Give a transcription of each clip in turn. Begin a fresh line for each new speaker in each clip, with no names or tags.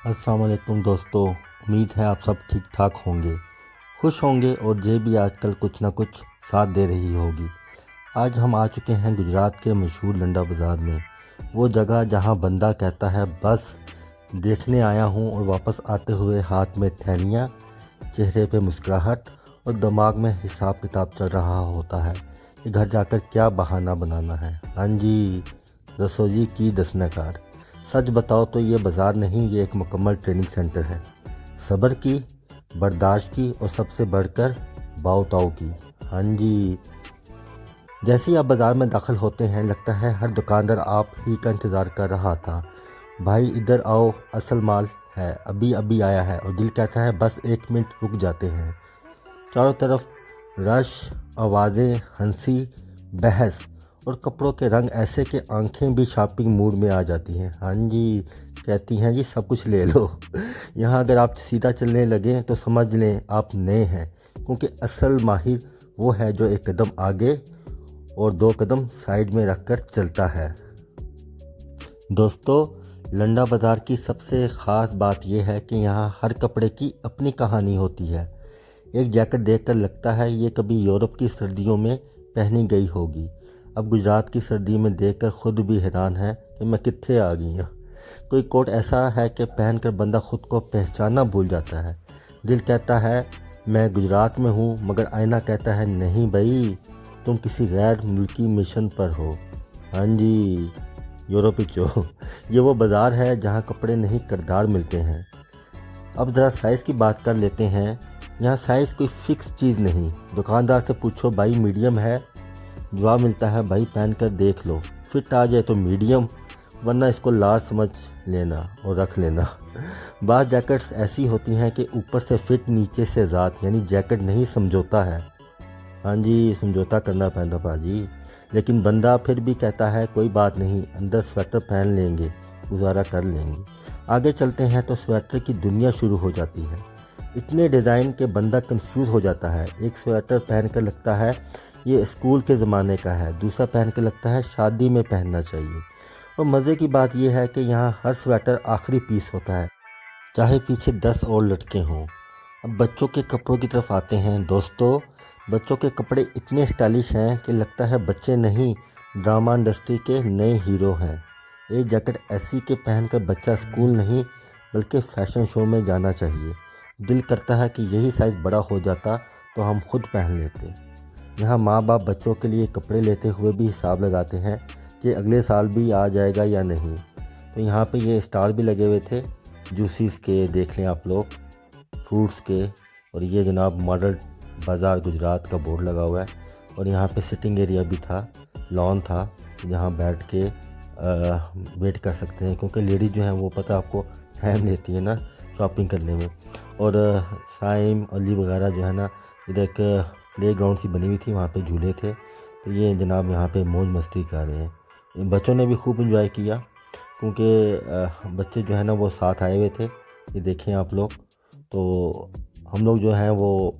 अस्सलाम वालेकुम दोस्तों, उम्मीद है आप सब ठीक ठाक होंगे, खुश होंगे और जे भी आजकल कुछ ना कुछ साथ दे रही होगी। आज हम आ चुके हैं गुजरात के मशहूर लंडा बाज़ार में, वो जगह जहां बंदा कहता है बस देखने आया हूं और वापस आते हुए हाथ में थैलियाँ, चेहरे पे मुस्कुराहट और दिमाग में हिसाब किताब चल रहा होता है कि घर जाकर क्या बहाना बनाना है। हाँ जी, दसो जी की दसनकार। सच बताओ तो ये बाज़ार नहीं, ये एक मुकम्मल ट्रेनिंग सेंटर है, सब्र की, बर्दाश्त की और सबसे बढ़कर बाव ताव की। हाँ जी, जैसे ही आप बाज़ार में दाखिल होते हैं लगता है हर दुकानदार आप ही का इंतज़ार कर रहा था। भाई इधर आओ, असल माल है, अभी अभी आया है। और दिल कहता है बस 1 मिनट रुक जाते हैं। चारों तरफ रश, आवाज़ें, हंसी, बहस और कपड़ों के रंग ऐसे कि आंखें भी शॉपिंग मूड में आ जाती हैं। हाँ जी, कहती हैं जी सब कुछ ले लो। यहाँ अगर आप सीधा चलने लगें तो समझ लें आप नए हैं, क्योंकि असल माहिर वो है जो 1 कदम आगे और 2 कदम साइड में रखकर चलता है। दोस्तों, लंडा बाज़ार की सबसे ख़ास बात यह है कि यहाँ हर कपड़े की अपनी कहानी होती है। एक जैकेट देखकर लगता है ये कभी यूरोप की सर्दियों में पहनी गई होगी, अब गुजरात की सर्दी में देखकर खुद भी हैरान है कि मैं कित्थे आ गई हूँ। कोई कोट ऐसा है कि पहनकर बंदा खुद को पहचानना भूल जाता है। दिल कहता है मैं गुजरात में हूँ, मगर आईना कहता है नहीं भाई, तुम किसी गैर मुल्की मिशन पर हो। हाँ जी, यूरोपी चो। ये वो बाज़ार है जहाँ कपड़े नहीं किरदार मिलते हैं। अब ज़रा साइज़ की बात कर लेते हैं। यहाँ साइज़ कोई फ़िक्स चीज़ नहीं। दुकानदार से पूछो भाई मीडियम है, जवाब मिलता है भाई पहन कर देख लो, फिट आ जाए तो मीडियम, वरना इसको लार्ज समझ लेना और रख लेना। बाज़ जैकेट्स ऐसी होती हैं कि ऊपर से फिट नीचे से ज़ात, यानी जैकेट नहीं समझौता है। हाँ जी, समझौता करना पैंदा भाजी, लेकिन बंदा फिर भी कहता है कोई बात नहीं, अंदर स्वेटर पहन लेंगे, गुजारा कर लेंगे। आगे चलते हैं तो स्वेटर की दुनिया शुरू हो जाती है। इतने डिज़ाइन के बंदा कंफ्यूज हो जाता है। एक स्वेटर पहन कर लगता है ये स्कूल के ज़माने का है, दूसरा पहन कर लगता है शादी में पहनना चाहिए। और मज़े की बात यह है कि यहाँ हर स्वेटर आखिरी पीस होता है, चाहे पीछे 10 और लटके हों। अब बच्चों के कपड़ों की तरफ आते हैं। दोस्तों, बच्चों के कपड़े इतने स्टाइलिश हैं कि लगता है बच्चे नहीं, ड्रामा इंडस्ट्री के नए हीरो हैं। एक जैकेट ऐसी के पहनकर बच्चा स्कूल नहीं बल्कि फ़ैशन शो में जाना चाहिए। दिल करता है कि यही साइज़ बड़ा हो जाता तो हम खुद पहन लेते। यहाँ माँ बाप बच्चों के लिए कपड़े लेते हुए भी हिसाब लगाते हैं कि अगले साल भी आ जाएगा या नहीं। तो यहाँ पे ये स्टार भी लगे हुए थे, जूसीस के देख लें आप लोग, फ्रूट्स के। और ये जनाब मॉडल बाज़ार गुजरात का बोर्ड लगा हुआ है। और यहाँ पे सिटिंग एरिया भी था, लॉन था, जहाँ बैठ के वेट कर सकते हैं, क्योंकि लेडीज़ जो हैं वो पता आपको टाइम लेती है ना शॉपिंग करने में। और साइम अली वगैरह जो है ना, इधर एक प्ले ग्राउंड सी बनी हुई थी, वहाँ पे झूले थे। तो ये जनाब यहाँ पे मौज मस्ती कर रहे हैं। बच्चों ने भी खूब इंजॉय किया, क्योंकि बच्चे जो है ना वो साथ आए हुए थे। ये देखें आप लोग, तो हम लोग जो हैं वो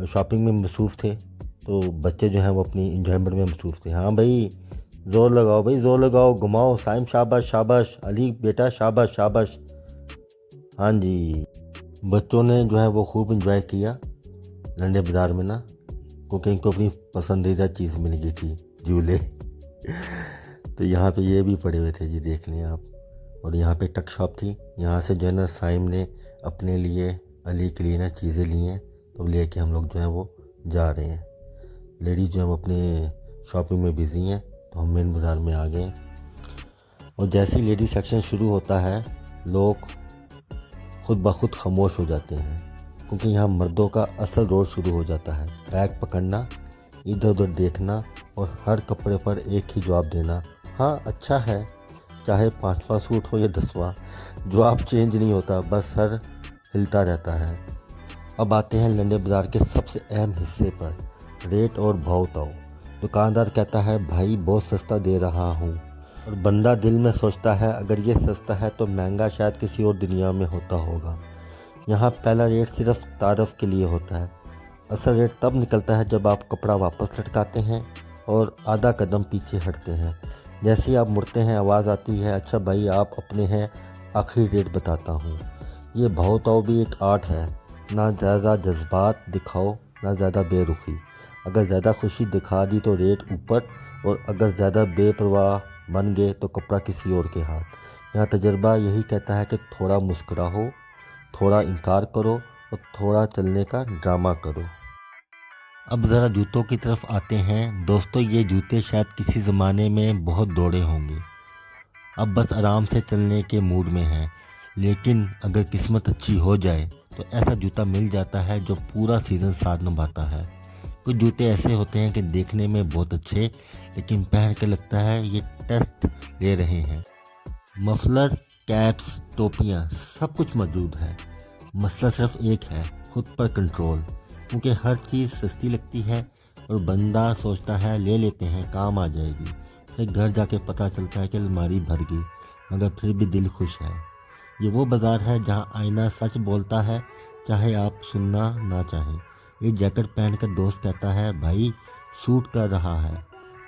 शॉपिंग में मसरूफ़ थे, तो बच्चे जो हैं वो अपनी इंजॉयमेंट में मसरूफ़ थे। हाँ भाई, ज़ोर लगाओ भाई, ज़ोर लगाओ, घुमाओ, साइम शाबाश शाबाश, अली बेटा शाबाश शाबाश। हाँ जी, बच्चों ने जो है वो खूब इंजॉय किया लंडे बाज़ार में ना, क्योंकि इनको अपनी पसंदीदा चीज़ मिल गई थी, झूले। तो यहाँ पे ये भी पड़े हुए थे जी, देख लें आप। और यहाँ पे टक शॉप थी, यहाँ से जो है ना साइम ने अपने लिए, अली के लिए ना चीज़ें ली हैं, तो लेके हम लोग जो है वो जा रहे हैं। लेडीज़ जो है वो अपने शॉपिंग में बिज़ी हैं, तो हम मेन बाज़ार में आ गए। और जैसे ही लेडी सेक्शन शुरू होता है लोग खुद ब खुद खामोश हो जाते हैं, क्योंकि यहाँ मर्दों का असल रोल शुरू हो जाता है। बैग पकड़ना, इधर उधर देखना और हर कपड़े पर एक ही जवाब देना, हाँ अच्छा है। चाहे 5वां सूट हो या 10वां, जवाब चेंज नहीं होता, बस सर हिलता रहता है। अब आते हैं लंडे बाज़ार के सबसे अहम हिस्से पर, रेट और भाव ताव। दुकानदार कहता है भाई बहुत सस्ता दे रहा हूँ, और बंदा दिल में सोचता है अगर ये सस्ता है तो महंगा शायद किसी और दुनिया में होता होगा। यहाँ पहला रेट सिर्फ तारफ़ के लिए होता है। असल रेट तब निकलता है जब आप कपड़ा वापस लटकाते हैं और आधा कदम पीछे हटते हैं। जैसे ही आप मुड़ते हैं आवाज़ आती है, अच्छा भाई आप अपने हैं, आखिरी रेट बताता हूँ। ये भाव ताव भी एक आर्ट है, ना ज़्यादा जज्बात दिखाओ ना ज़्यादा बेरुखी। अगर ज़्यादा खुशी दिखा दी तो रेट ऊपर, और अगर ज़्यादा बेपरवाह बन गए तो कपड़ा किसी और के हाथ। यहाँ तजर्बा यही कहता है कि थोड़ा मुस्कुराओ, थोड़ा इनकार करो और थोड़ा चलने का ड्रामा करो। अब ज़रा जूतों की तरफ आते हैं। दोस्तों ये जूते शायद किसी ज़माने में बहुत दौड़े होंगे, अब बस आराम से चलने के मूड में हैं। लेकिन अगर किस्मत अच्छी हो जाए तो ऐसा जूता मिल जाता है जो पूरा सीज़न साथ निभाता है। कुछ जूते ऐसे होते हैं कि देखने में बहुत अच्छे, लेकिन पहन के लगता है ये टेस्ट ले रहे हैं। मफलर, कैप्स, टोपियाँ सब कुछ मौजूद है। मसला सिर्फ एक है, खुद पर कंट्रोल। क्योंकि हर चीज़ सस्ती लगती है और बंदा सोचता है ले लेते हैं काम आ जाएगी, फिर घर जाके पता चलता है कि अलमारी भर गई, मगर फिर भी दिल खुश है। ये वो बाज़ार है जहाँ आईना सच बोलता है, चाहे आप सुनना ना चाहें। ये जैकेट पहनकर दोस्त कहता है भाई सूट कर रहा है,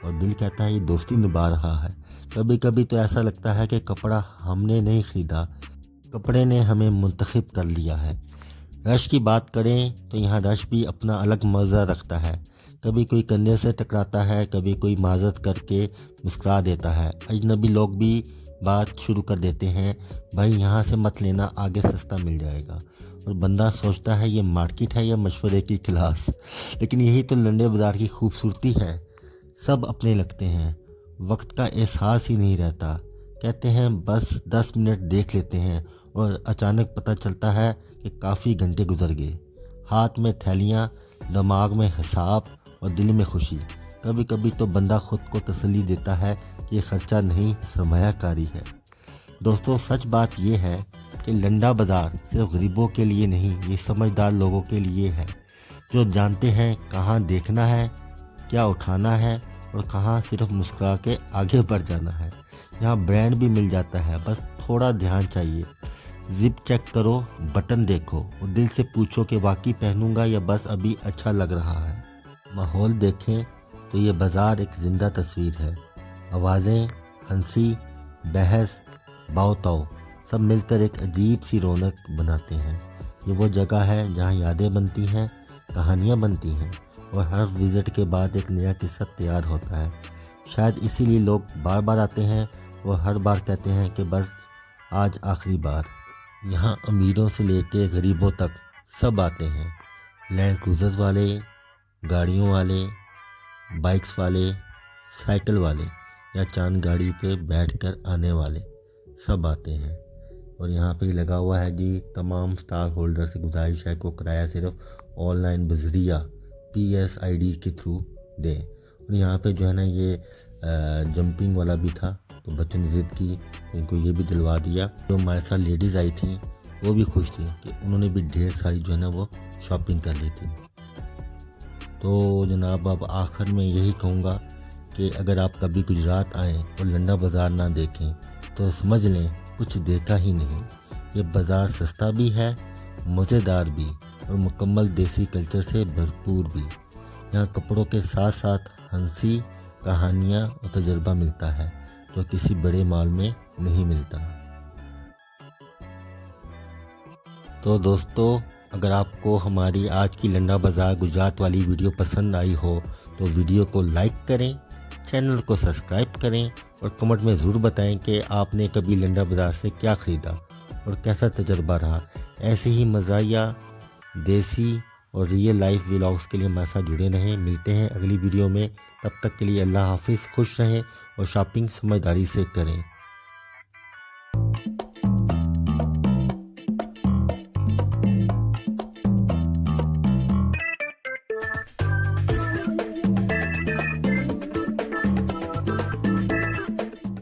और दिल कहता है ये दोस्ती निभा रहा है। कभी कभी तो ऐसा लगता है कि कपड़ा हमने नहीं ख़रीदा, कपड़े ने हमें मुंतखब कर लिया है। रश की बात करें तो यहाँ रश भी अपना अलग मज़ा रखता है। कभी कोई कंधे से टकराता है, कभी कोई माजत करके मुस्कुरा देता है। अजनबी लोग भी बात शुरू कर देते हैं, भाई यहाँ से मत लेना, आगे सस्ता मिल जाएगा। और बंदा सोचता है ये मार्केट है या मशवरे की क्लास। लेकिन यही तो लंडे बाज़ार की खूबसूरती है, सब अपने लगते हैं, वक्त का एहसास ही नहीं रहता। कहते हैं बस 10 मिनट देख लेते हैं और अचानक पता चलता है कि काफ़ी घंटे गुजर गए। हाथ में थैलियाँ, दिमाग में हिसाब और दिल में खुशी। कभी कभी तो बंदा खुद को तसल्ली देता है कि ये खर्चा नहीं सरमायाकारी है। दोस्तों सच बात ये है कि लंडा बाज़ार सिर्फ गरीबों के लिए नहीं, ये समझदार लोगों के लिए है, जो जानते हैं कहाँ देखना है, क्या उठाना है और कहाँ सिर्फ मुस्कुरा के आगे बढ़ जाना है। यहाँ ब्रांड भी मिल जाता है, बस थोड़ा ध्यान चाहिए। जिप चेक करो, बटन देखो और दिल से पूछो कि वाकई पहनूंगा या बस अभी अच्छा लग रहा है। माहौल देखें तो ये बाज़ार एक ज़िंदा तस्वीर है। आवाज़ें, हंसी, बहस, बाव-ताव सब मिलकर एक अजीब सी रौनक बनाते हैं। ये वो जगह है जहाँ यादें बनती हैं, कहानियाँ बनती हैं और हर विज़िट के बाद एक नया किस्सा तैयार होता है। शायद इसीलिए लोग बार बार आते हैं और हर बार कहते हैं कि बस आज आखिरी बार। यहाँ अमीरों से लेके गरीबों तक सब आते हैं। लैंड क्रूज़र्स वाले, गाड़ियों वाले, बाइक्स वाले, साइकिल वाले या चांद गाड़ी पे बैठकर आने वाले सब आते हैं। और यहाँ पे लगा हुआ है जी, तमाम स्टार होल्डर से गुजारिश है को किराया सिर्फ ऑनलाइन बजरिया PSID के थ्रू दें। और यहाँ पे जो है ना ये जंपिंग वाला भी था, तो बच्चों ने ज़िद की, इनको ये भी दिलवा दिया। जो हमारे साथ लेडीज़ आई थी वो भी खुश थी कि उन्होंने भी ढेर सारी जो है ना वो शॉपिंग कर ली थी। तो जनाब अब आखिर में यही कहूँगा कि अगर आप कभी गुजरात आएँ और लंडा बाज़ार ना देखें तो समझ लें कुछ देखा ही नहीं। ये बाज़ार सस्ता भी है, मज़ेदार भी और मुकम्मल देसी कल्चर से भरपूर भी। यहाँ कपड़ों के साथ साथ हंसी, कहानियाँ और तजुर्बा मिलता है जो किसी बड़े मॉल में नहीं मिलता। तो दोस्तों अगर आपको हमारी आज की लंडा बाज़ार गुजरात वाली वीडियो पसंद आई हो तो वीडियो को लाइक करें, चैनल को सब्सक्राइब करें और कमेंट में ज़रूर बताएं कि आपने कभी लंडा बाज़ार से क्या ख़रीदा और कैसा तजुर्बा रहा। ऐसे ही मज़ाहिया, देसी और रियल लाइफ व्लॉग्स के लिए हमारे साथ जुड़े रहें। मिलते हैं अगली वीडियो में, तब तक के लिए अल्लाह हाफिज़। खुश रहें और शॉपिंग समझदारी से करें।